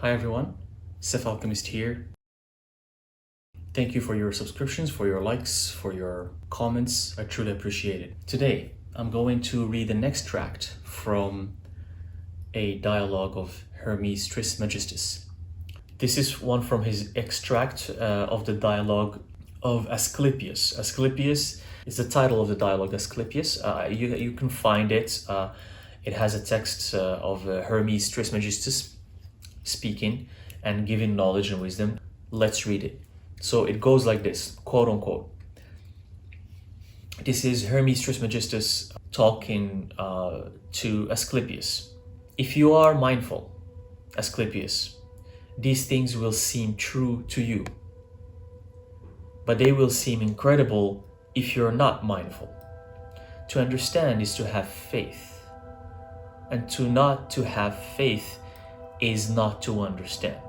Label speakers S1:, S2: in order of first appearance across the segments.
S1: Hi everyone, Alchemist here. Thank you for your subscriptions, for your likes, for your comments. I truly appreciate it. Today, I'm going to read an extract from a dialogue of Hermes Trismegistus. This is one from his extract of the dialogue of Asclepius. Asclepius is the title of the dialogue, Asclepius. You can find it. It has a text of Hermes Trismegistus speaking and giving knowledge and wisdom. Let's read it. So it goes like this, quote unquote. This is Hermes Trismegistus talking to Asclepius. If you are mindful, Asclepius, these things will seem true to you, but they will seem incredible if you're not mindful. To understand is to have faith, and to not to have faith is not to understand.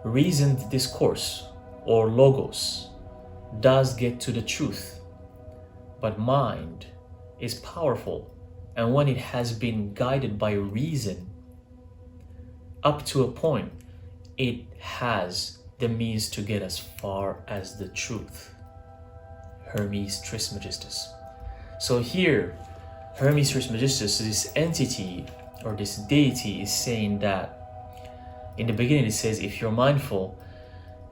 S1: Reasoned discourse, or logos, does get to the truth, but mind is powerful, and when it has been guided by reason, up to a point, it has the means to get as far as the truth. Hermes Trismegistus. So here, Hermes Trismegistus, this entity or this deity, is saying that in the beginning it says, if you're mindful,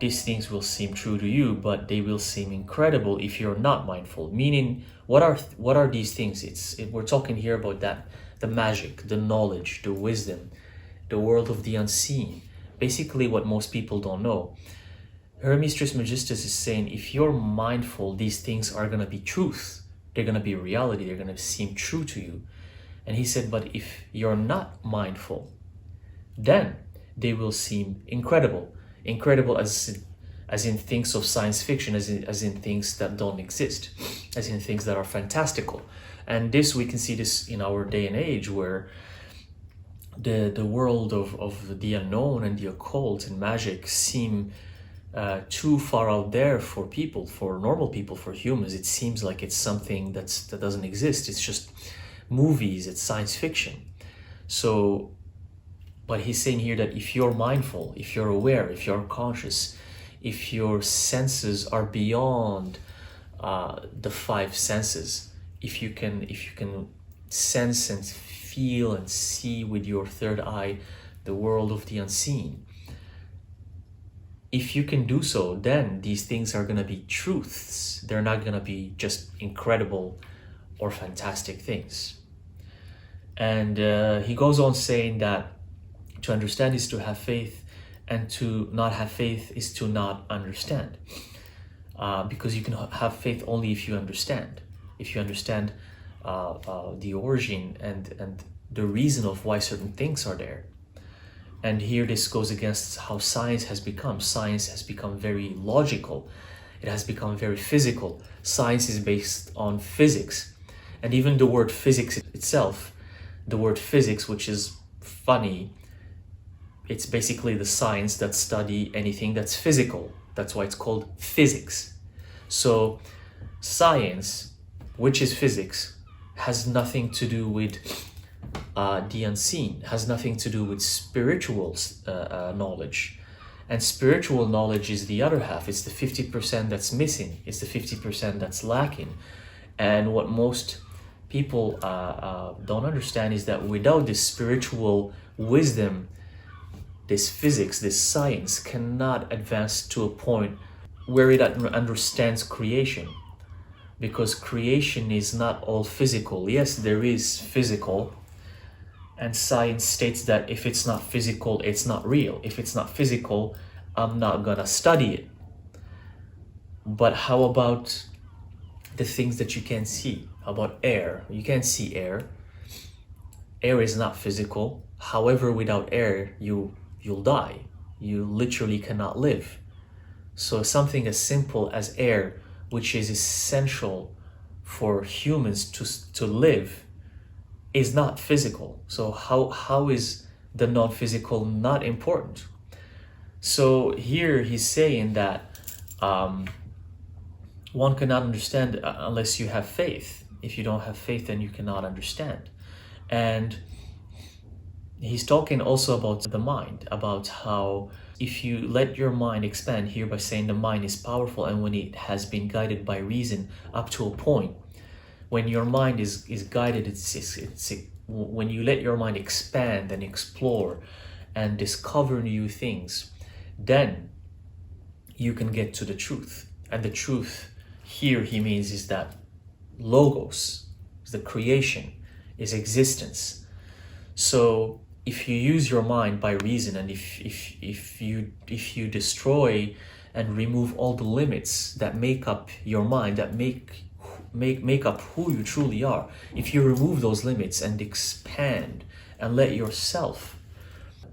S1: these things will seem true to you, but they will seem incredible if you're not mindful. Meaning, what are these things? We're talking here about that, the magic, the knowledge, the wisdom, the world of the unseen. Basically what most people don't know. Hermes Trismegistus is saying, if you're mindful, these things are going to be truth. They're going to be reality. They're going to seem true to you. And he said, but if you're not mindful, then they will seem incredible. Incredible as in things of science fiction, as in things that don't exist, as in things that are fantastical. And this, we can see this in our day and age, where the world of the unknown and the occult and magic seem too far out there for people, for normal people, for humans. It seems like it's something that doesn't exist. It's just movies, it's science fiction. So, but he's saying here that if you're mindful, if you're aware, if you're conscious, if your senses are beyond the five senses, if you can sense and feel and see with your third eye the world of the unseen, if you can do so, then these things are going to be truths. They're not going to be just incredible or fantastic things. And he goes on saying that to understand is to have faith, and to not have faith is to not understand. Because you can have faith only if you understand. If you understand the origin and the reason of why certain things are there. And here this goes against how science has become. Science has become very logical. It has become very physical. Science is based on physics. And even the word physics itself, the word physics, which is funny, it's basically the science that study anything that's physical. That's why it's called physics. So science, which is physics, has nothing to do with the unseen, has nothing to do with spiritual knowledge. And spiritual knowledge is the other half. It's the 50% that's missing. It's the 50% that's lacking. And what most people don't understand is that without this spiritual wisdom, this physics, this science cannot advance to a point where it understands creation. Because creation is not all physical. Yes, there is physical, and science states that if it's not physical, it's not real. If it's not physical, I'm not gonna study it. But how about the things that you can see? How about air? You can't see air. Air is not physical. However, without air, you'll die. You literally cannot live. So something as simple as air, which is essential for humans to live, is not physical. So how is the non-physical not important? So here he's saying that one cannot understand unless you have faith. If you don't have faith, then you cannot understand. And He's talking also about the mind, about how if you let your mind expand, here by saying the mind is powerful, and when it has been guided by reason up to a point, when your mind is guided, it's when you let your mind expand and explore and discover new things, then you can get to the truth. And the truth here he means is that logos, the creation, is existence. So if you use your mind by reason, and if you destroy and remove all the limits that make up your mind, that make up who you truly are, if you remove those limits and expand and let yourself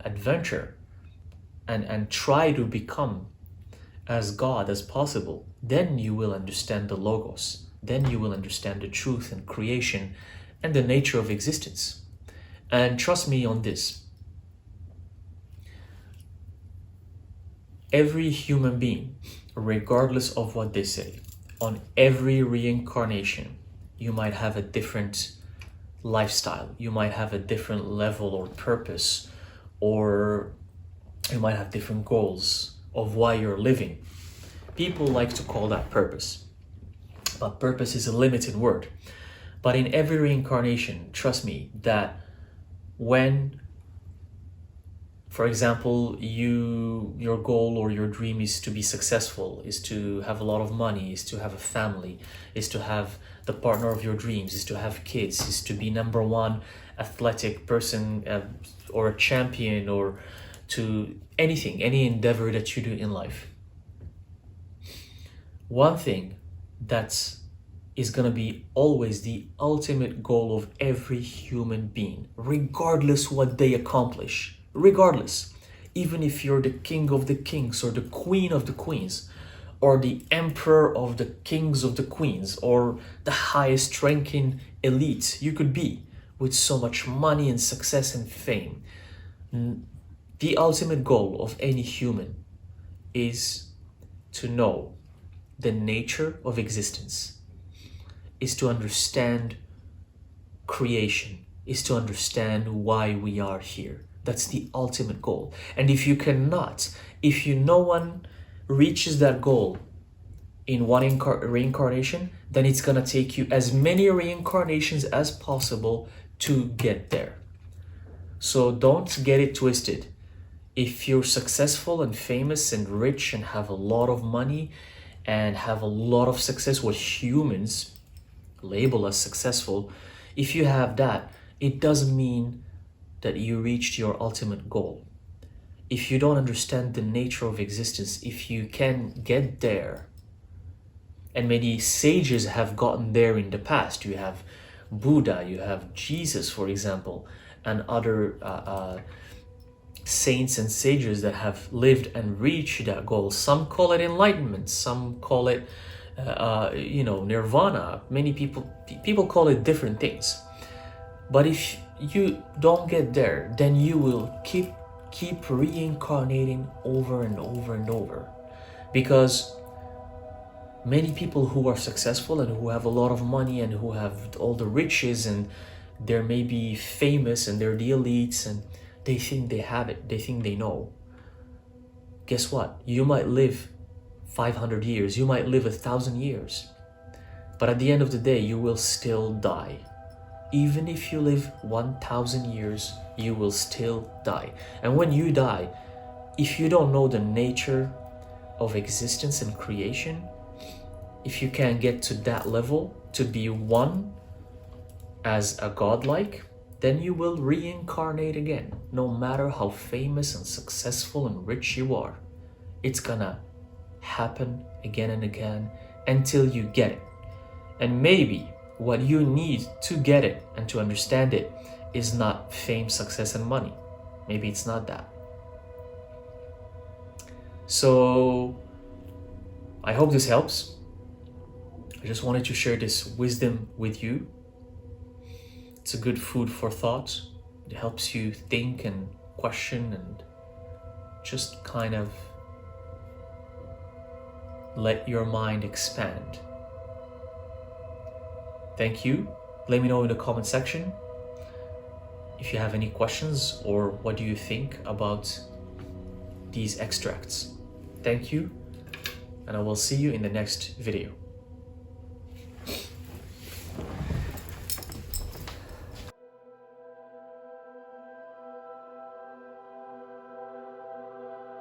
S1: adventure and try to become as God as possible, then you will understand the logos. Then you will understand the truth and creation and the nature of existence. And trust me on this. Every human being, regardless of what they say, on every reincarnation, you might have a different lifestyle. You might have a different level or purpose, or you might have different goals of why you're living. People like to call that purpose, but purpose is a limited word. But in every reincarnation, trust me that when, for example, your goal or your dream is to be successful, is to have a lot of money, is to have a family, is to have the partner of your dreams, is to have kids, is to be number one athletic person or a champion, or to anything, any endeavor that you do in life. One thing that is going to be always the ultimate goal of every human being, regardless what they accomplish, regardless, even if you're the king of the kings or the queen of the queens, or the emperor of the kings of the queens, or the highest ranking elite you could be with so much money and success and fame, the ultimate goal of any human is to know the nature of existence, is to understand creation, is to understand why we are here. That's the ultimate goal. And if no one reaches that goal in one reincarnation, then it's gonna take you as many reincarnations as possible to get there. So don't get it twisted. If you're successful and famous and rich and have a lot of money and have a lot of success, what humans label as successful, if you have that, it doesn't mean that you reached your ultimate goal. If you don't understand the nature of existence, if you can get there, and many sages have gotten there in the past. You have Buddha, you have Jesus, for example, and other saints and sages that have lived and reached that goal. Some call it enlightenment, some call it nirvana. Many people call it different things. But if you don't get there, then you will keep reincarnating over and over and over. Because many people who are successful and who have a lot of money and who have all the riches, and they're maybe famous and they're the elites, and they think they have it, they think they know. Guess what? You might live 500 years, you might live 1,000 years, but at the end of the day, you will still die. Even if you live 1,000 years, you will still die. And when you die, if you don't know the nature of existence and creation, if you can't get to that level to be one as a godlike, then you will reincarnate again. No matter how famous and successful and rich you are, it's gonna happen again and again until you get it. And maybe what you need to get it and to understand it is not fame, success, and money. Maybe it's not that. So I hope this helps. I just wanted to share this wisdom with you. It's a good food for thought. It helps you think and question and just kind of let your mind expand. Thank you. Let me know in the comment section. if you have any questions or what do you think about these extracts. Thank you, and I will see you in the next video.